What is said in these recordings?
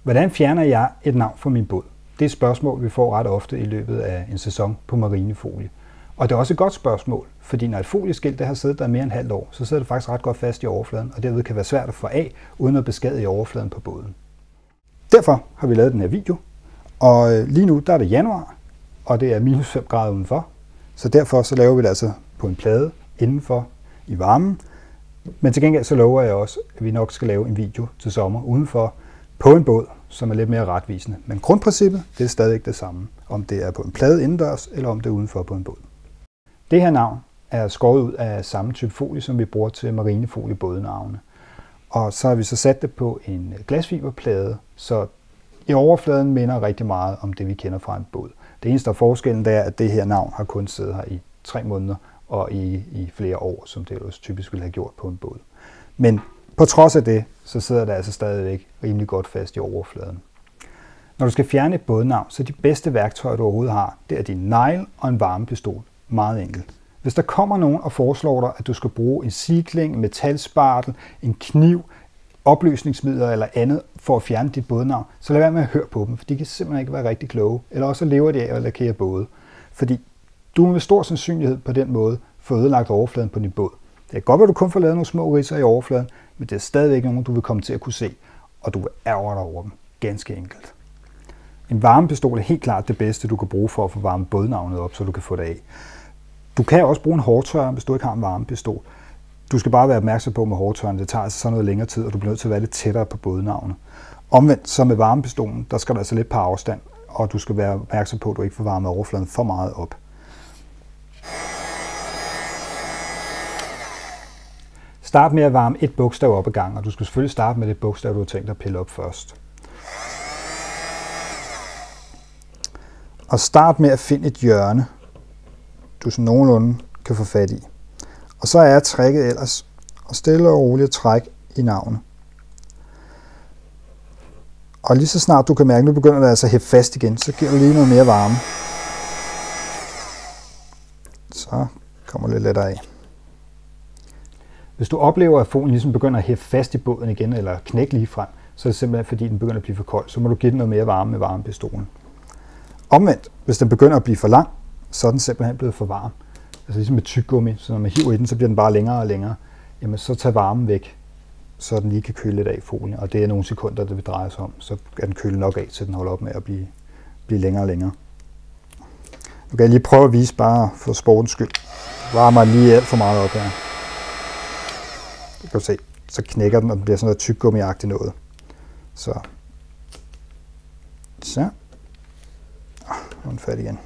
Hvordan fjerner jeg et navn fra min båd? Det er et spørgsmål, vi får ret ofte i løbet af en sæson på marinefolie. Og det er også et godt spørgsmål, fordi når et folieskilt har siddet der mere end halvt år, så sidder det faktisk ret godt fast i overfladen, og derved kan være svært at få af, uden at beskadige overfladen på båden. Derfor har vi lavet den her video, og lige nu der er det januar, og det er minus 5 grader udenfor. Så derfor så laver vi det altså på en plade indenfor i varmen. Men til gengæld så lover jeg også, at vi nok skal lave en video til sommer udenfor på en båd, som er lidt mere retvisende. Men grundprincippet, det er stadigvæk det samme, om det er på en plade indendørs, eller om det er udenfor på en båd. Det her navn er skåret ud af samme type folie, som vi bruger til marinefolie-bådnavne. Og så har vi så sat det på en glasfiberplade, så i overfladen minder rigtig meget om det, vi kender fra en båd. Det eneste, der er forskellen, det er, at det her navn har kun siddet her i 3 måneder, og i flere år, som det ellers typisk ville have gjort på en båd. Men på trods af det, så sidder det altså stadigvæk rimelig godt fast i overfladen. Når du skal fjerne et bådnavn, så de bedste værktøjer, du overhovedet har, det er din negl og en varmepistol. Meget enkelt. Hvis der kommer nogen og foreslår dig, at du skal bruge en sikling, en metalspartel, en kniv, opløsningsmidler eller andet for at fjerne dit bådnavn, så lad være med at høre på dem, for de kan simpelthen ikke være rigtig kloge. Eller også lever de af at lakere både. Fordi du vil med stor sandsynlighed på den måde få ødelagt overfladen på din båd. Det kan godt være, at du kun får lavet nogle små ridser i overfladen, men det er stadigvæk nogen, du vil komme til at kunne se, og du vil ærgre dig over dem. Ganske enkelt. En varmepistol er helt klart det bedste, du kan bruge for at få varmet bådnavnet op, så du kan få det af. Du kan også bruge en hårdtørrer, hvis du ikke har en varmepistol. Du skal bare være opmærksom på med hårdtørren. Det tager altså sådan noget længere tid, og du bliver nødt til at være lidt tættere på bådnavnet. Omvendt, så med varmepistolen, der skal du altså lidt på afstand, og du skal være opmærksom på, at du ikke får varmet overfladen for meget op. Start med at varme et bogstav op ad gangen, og du skal selvfølgelig starte med det bogstav, du har tænkt dig at pille op først. Og start med at finde et hjørne, du så nogenlunde kan få fat i. Og så er tricket ellers at stille og roligt trække i navnet. Og lige så snart du kan mærke, at nu begynder det altså at hæppe fast igen, så giver du lige noget mere varme. Så kommer det lidt lettere af. Hvis du oplever, at folien ligesom begynder at hæppe fast i båden igen, eller knække lige frem, så er det simpelthen fordi, den begynder at blive for kold. Så må du give den noget mere varme med varmepistolen. Omvendt, hvis den begynder at blive for lang, så er den simpelthen blevet for varm. Altså ligesom med tyggegummi, så når man hiver i den, så bliver den bare længere og længere. Jamen så tag varmen væk, så den lige kan køle lidt af folien. Og det er nogle sekunder, det vil dreje sig om. Så er den kølet nok af, så den holder op med at blive længere og længere. Nu kan jeg lige prøve at vise, bare for sportens skyld. Varmer lige alt for meget op her. Det kan du se, så knækker den, og den bliver sådan noget tyggegummi-agtigt noget. Så. Nu er den færdig igen.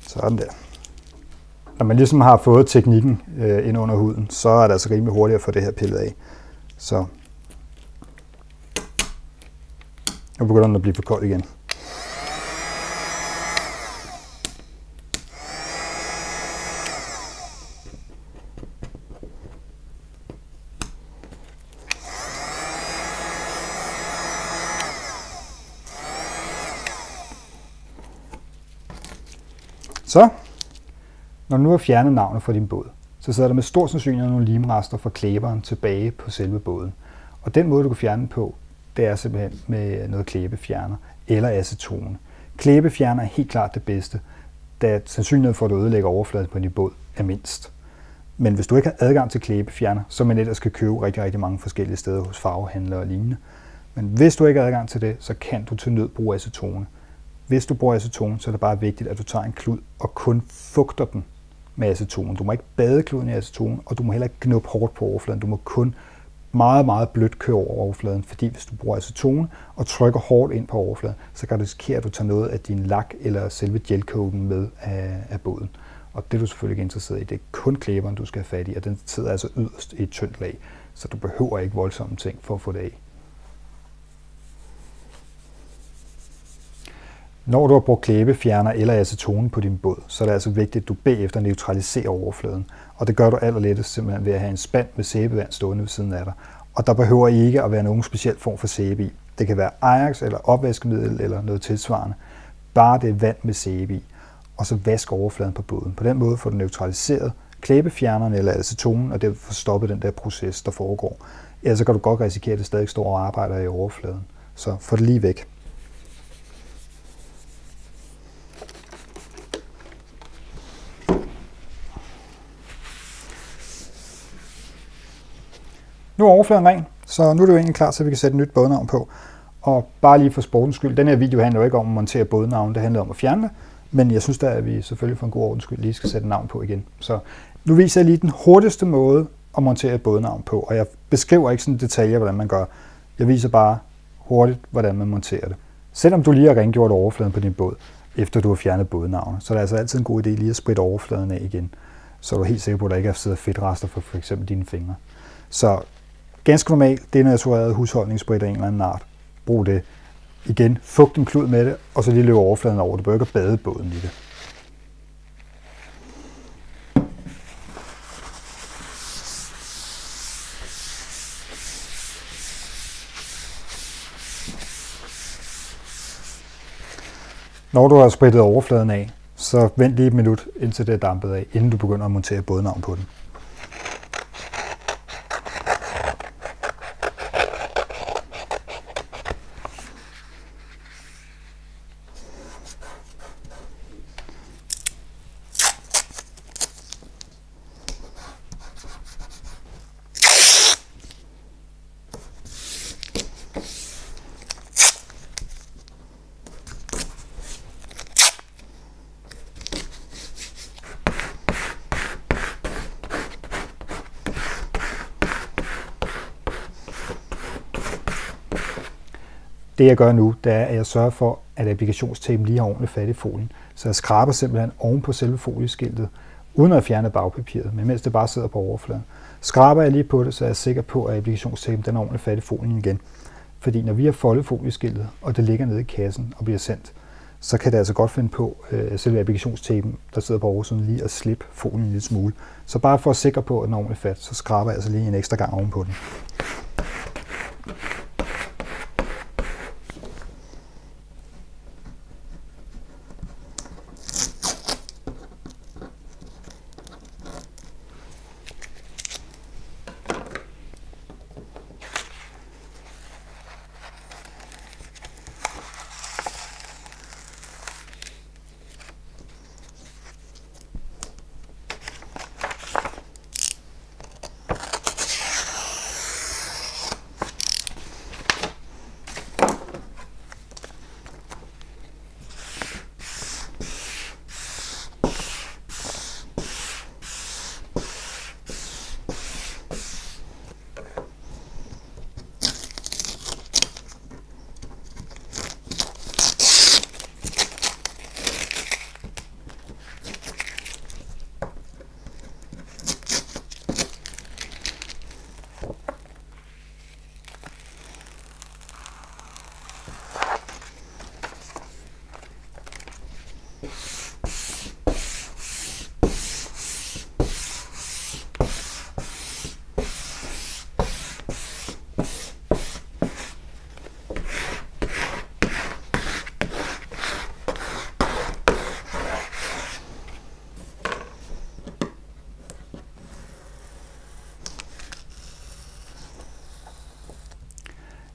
Sådan der. Når man ligesom har fået teknikken ind under huden, så er det altså rimelig hurtigt at få det her pillet af. Så nu begynder den at blive for kold igen. Så, når du nu har fjernet navnet fra din båd, så sidder der med stor sandsynlighed nogle limrester fra klæberen tilbage på selve båden. Og den måde, du kan fjerne den på, det er simpelthen med noget klæbefjerner eller acetone. Klæbefjerner er helt klart det bedste, da sandsynligheden for, at du ødelægger overfladen på din båd er mindst. Men hvis du ikke har adgang til klæbefjerner, så man ellers skal købe rigtig mange forskellige steder hos farvehandlere og lignende. Men hvis du ikke har adgang til det, så kan du til nød bruge acetone. Hvis du bruger acetone, så er det bare vigtigt, at du tager en klud og kun fugter den med acetone. Du må ikke bade kluden i acetone, og du må heller ikke knuppe hårdt på overfladen. Du må kun meget blødt køre over overfladen, fordi hvis du bruger acetone og trykker hårdt ind på overfladen, så kan du risikere, at du tager noget af din lak eller selve gelcoaten med af båden. Og det er du selvfølgelig ikke interesseret i. Det er kun klæberen, du skal have fat i, og den sidder altså yderst i et tyndt lag, så du behøver ikke voldsomme ting for at få det af. Når du har brugt klæbefjerner eller acetone på din båd, så er det altså vigtigt, at du bagefter neutraliserer overfladen. Og det gør du allerlettest simpelthen ved at have en spand med sæbevand stående ved siden af dig. Og der behøver ikke at være nogen speciel form for sæbe i. Det kan være Ajax eller opvaskemiddel eller noget tilsvarende. Bare det er vand med sæbe i. Og så vask overfladen på båden. På den måde får du neutraliseret klæbefjernerne eller acetonen, og det får stoppet den der proces, der foregår. Ellers så kan du godt risikere, at det stadig står og arbejder i overfladen. Så få det lige væk. Nu er overfladen ren, så nu er det jo egentlig klar til, at vi kan sætte et nyt bådnavn på. Og bare lige for sportens skyld, den her video handler jo ikke om at montere bådnavn, det handler om at fjerne det. Men jeg synes da, at vi selvfølgelig for en god ordens skyld lige skal sætte navn på igen. Så nu viser jeg lige den hurtigste måde at montere et bådnavn på. Og jeg beskriver ikke sådan detaljer, hvordan man gør. Jeg viser bare hurtigt, hvordan man monterer det. Selvom du lige har rengjort overfladen på din båd, efter du har fjernet bådnavnet, så er det altså altid en god idé lige at spritte overfladen af igen. Så er du helt sikker på, at der ikke er siddet fedtrester for f.eks. dine fingre. Så ganske normalt, denatureret husholdningssprit af en eller anden art. Brug det. Igen, fugt en klud med det, og så lige løbe overfladen over. Du bør ikke bade båden i det. Når du har sprittet overfladen af, så vent lige et minut, indtil det er dampet af, inden du begynder at montere bådnavn på den. Det jeg gør nu, det er, at jeg sørger for, at applikationstapen lige har ordentligt fat i folien. Så jeg skraber simpelthen oven på selve folieskiltet, uden at fjerne bagpapiret, men mens det bare sidder på overfladen. Skraber jeg lige på det, så er jeg sikker på, at applikationstapen den er ordentligt fat i folien igen. Fordi når vi har foldet folieskiltet, og det ligger nede i kassen og bliver sendt, så kan det altså godt finde på selve applikationstapen, der sidder på oversiden, lige at slippe folien en lille smule. Så bare for at sikre på, at den er ordentligt fat, så skraber jeg altså lige en ekstra gang ovenpå den.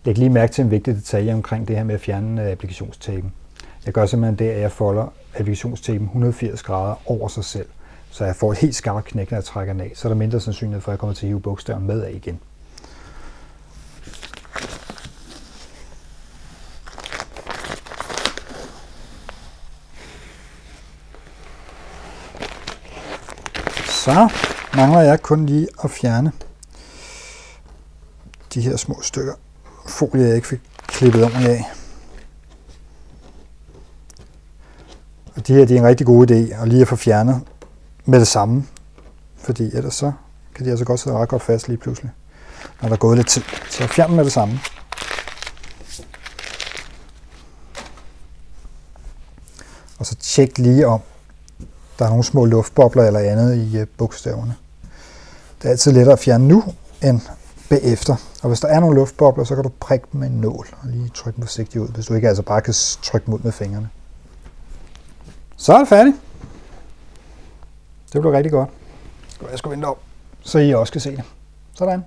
Læg lige mærke til en vigtig detalje omkring det her med at fjerne applikationstapen. Jeg gør simpelthen det, at jeg folder applikationstapen 180 grader over sig selv, så jeg får et helt skarpt knæk, når jeg trækker den af, så er der mindre sandsynlighed for, at jeg kommer til at hive bogstaven med af igen. Så mangler jeg kun lige at fjerne de her små stykker folie, jeg ikke fik klippet ordentligt af. Og de her, det er en rigtig god idé at lige at få fjernet med det samme, fordi ellers så kan de altså godt sidde ret godt fast lige pludselig, når der er gået lidt tid. Så fjern dem med det samme. Og så tjek lige om der er nogle små luftbobler eller andet i bogstaverne. Det er altid lettere at fjerne nu end bagefter. Og hvis der er nogle luftbobler, så kan du prikke dem med en nål og lige trykke dem forsigtigt ud, hvis du ikke altså bare kan trykke dem ud med fingrene. Så er det færdigt. Det bliver rigtig godt. Jeg skal vente op, så I også kan se det. Sådan.